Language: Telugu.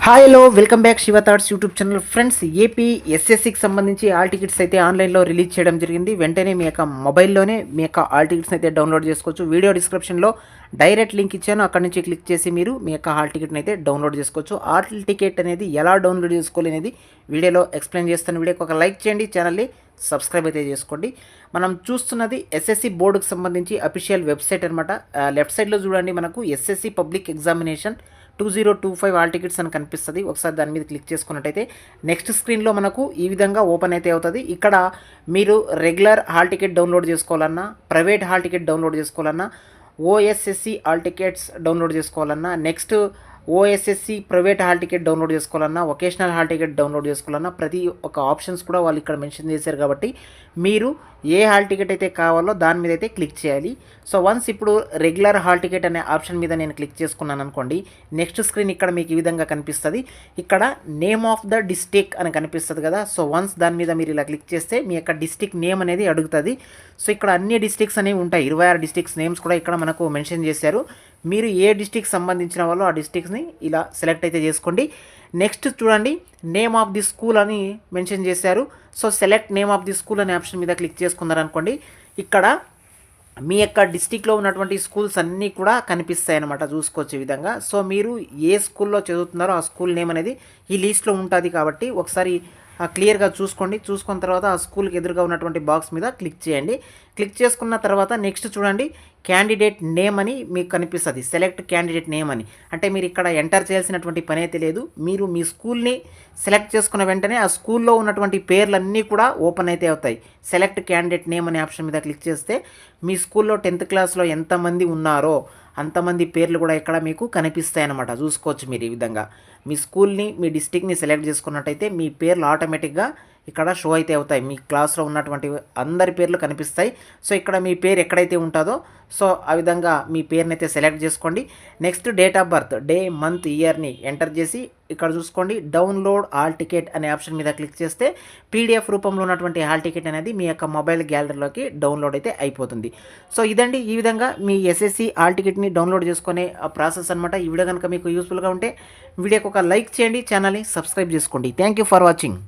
Hi hello welcome back Shiva thoughts YouTube channel. Friends, AP ఎస్ఎస్సికి సంబంధించి ఆల్ టికెట్స్ అయితే ఆన్లైన్లో రిలీజ్ చేయడం జరిగింది. వెంటనే మీ యొక్క మొబైల్లోనే మీ యొక్క ఆల్ టికెట్స్ అయితే డౌన్లోడ్ చేసుకోవచ్చు. వీడియో డిస్క్రిప్షన్లో డైరెక్ట్ లింక్ ఇచ్చాను, అక్కడ నుంచి క్లిక్ చేసి మీరు మీ యొక్క హాల్ టికెట్ని అయితే డౌన్లోడ్ చేసుకోవచ్చు. ఆల్ టికెట్ అనేది ఎలా డౌన్లోడ్ చేసుకోవాలి అనేది వీడియోలో ఎక్స్ప్లెయిన్ చేస్తాను. వీడియోకి ఒక లైక్ చేయండి, ఛానల్ని సబ్స్క్రైబ్ అయితే చేసుకోండి. మనం చూస్తున్నది ఎస్ఎస్సి బోర్డుకు సంబంధించి అఫీషియల్ వెబ్సైట్ అనమాట. లెఫ్ట్ సైడ్లో చూడండి, మనకు SSC public examination 2025 all tickets అని కనిపిస్తుంది. ఒకసారి దాని మీద క్లిక్ చేసుకున్నట్టయితే నెక్స్ట్ స్క్రీన్లో మనకు ఈ విధంగా ఓపెన్ అయితే అవుతుంది. ఇక్కడ మీరు రెగ్యులర్ హాల్ టికెట్ డౌన్లోడ్ చేసుకోవాలన్నా, ప్రైవేట్ హాల్ టికెట్ డౌన్లోడ్ చేసుకోవాలన్నా, ఓఎస్ఎస్సి హాల్ టికెట్స్ డౌన్లోడ్ చేసుకోవాలన్నా, next OSSC private hall ticket download చేసుకోవాలన్నా, వొకేషనల్ హాల్ టికెట్ డౌన్లోడ్ చేసుకోవాలన్నా ప్రతి ఒక్క ఆప్షన్స్ కూడా వాళ్ళు ఇక్కడ మెన్షన్ చేశారు. కాబట్టి మీరు ఏ హాల్ టికెట్ అయితే కావాలో దాని మీద అయితే క్లిక్ చేయాలి. సో వన్స్ ఇప్పుడు రెగ్యులర్ హాల్ టికెట్ అనే ఆప్షన్ మీద నేను క్లిక్ చేసుకున్నాను అనుకోండి, నెక్స్ట్ స్క్రీన్ ఇక్కడ మీకు ఈ విధంగా కనిపిస్తుంది. ఇక్కడ నేమ్ ఆఫ్ ద డిస్ట్రిక్ట్ అని కనిపిస్తుంది కదా. సో వన్స్ దాని మీద మీరు ఇలా క్లిక్ చేస్తే మీ యొక్క డిస్ట్రిక్ట్ నేమ్ అనేది అడుగుతుంది. సో ఇక్కడ అన్ని డిస్ట్రిక్ట్స్ అనేవి ఉంటాయి, 26 డిస్ట్రిక్ట్స్ నేమ్స్ కూడా ఇక్కడ మనకు మెన్షన్ చేశారు. మీరు ఏ డిస్ట్రిక్ట్ సంబంధించిన వాళ్ళు ఆ డిస్ట్రిక్ట్స్ని ఇలా సెలెక్ట్ అయితే చేసుకోండి. నెక్స్ట్ చూడండి, నేమ్ ఆఫ్ ది స్కూల్ అని మెన్షన్ చేశారు. So select name of the school అనే ఆప్షన్ మీద క్లిక్ చేసుకున్నారనుకోండి, ఇక్కడ మీ యొక్క డిస్టిక్లో ఉన్నటువంటి స్కూల్స్ అన్నీ కూడా కనిపిస్తాయి అన్నమాట. చూసుకోవచ్చు ఈ విధంగా. సో మీరు ఏ స్కూల్లో చదువుతున్నారో ఆ స్కూల్ నేమ్ అనేది ఈ లిస్ట్లో ఉంటుంది. కాబట్టి ఒకసారి క్లియర్గా చూసుకోండి. చూసుకున్న తర్వాత ఆ స్కూల్కి ఎదురుగా ఉన్నటువంటి బాక్స్ మీద క్లిక్ చేయండి. క్లిక్ చేసుకున్న తర్వాత నెక్స్ట్ చూడండి, క్యాండిడేట్ నేమ్ అని మీకు కనిపిస్తుంది. సెలెక్ట్ క్యాండిడేట్ నేమ్ అని అంటే మీరు ఇక్కడ ఎంటర్ చేయాల్సినటువంటి పని అయితే లేదు. మీరు మీ స్కూల్ని సెలెక్ట్ చేసుకున్న వెంటనే ఆ స్కూల్లో ఉన్నటువంటి పేర్లన్నీ కూడా ఓపెన్ అయితే అవుతాయి. సెలెక్ట్ క్యాండిడేట్ నేమ్ అనే ఆప్షన్ మీద క్లిక్ చేస్తే మీ స్కూల్లో 10th క్లాస్లో ఎంతమంది ఉన్నారో అంతమంది పేర్లు కూడా ఇక్కడ మీకు కనిపిస్తాయి అన్నమాట. చూసుకోవచ్చు మీరు ఈ విధంగా. మీ స్కూల్ని, మీ డిస్ట్రిక్ట్ని సెలెక్ట్ చేసుకున్నట్టయితే మీ పేర్లు ఆటోమేటిక్గా ఇక్కడ షో అయితే అవుతాయి. మీ క్లాస్లో ఉన్నటువంటి అందరి పేర్లు కనిపిస్తాయి. సో ఇక్కడ మీ పేరు ఎక్కడైతే ఉంటుందో సో ఆ విధంగా మీ పేరుని అయితే సెలెక్ట్ చేసుకోండి. Next date of birth, day, month, ఇయర్ని ఎంటర్ చేసి ఇక్కడ చూసుకోండి, డౌన్లోడ్ హాల్ టికెట్ అనే ఆప్షన్ మీద క్లిక్ చేస్తే పీడిఎఫ్ రూపంలో ఉన్నటువంటి హాల్ టికెట్ అనేది మీ యొక్క మొబైల్ గ్యాలరీలోకి డౌన్లోడ్ అయితే అయిపోతుంది. సో ఇదండి, ఈ విధంగా మీ ఎస్ఎస్సి హాల్ టికెట్ని డౌన్లోడ్ చేసుకునే ప్రాసెస్ అనమాట. ఈ వీడియో కనుక మీకు యూస్ఫుల్గా ఉంటే వీడియోకి ఒక లైక్ చేయండి, ఛానల్ని సబ్స్క్రైబ్ చేసుకోండి. Thank you for watching.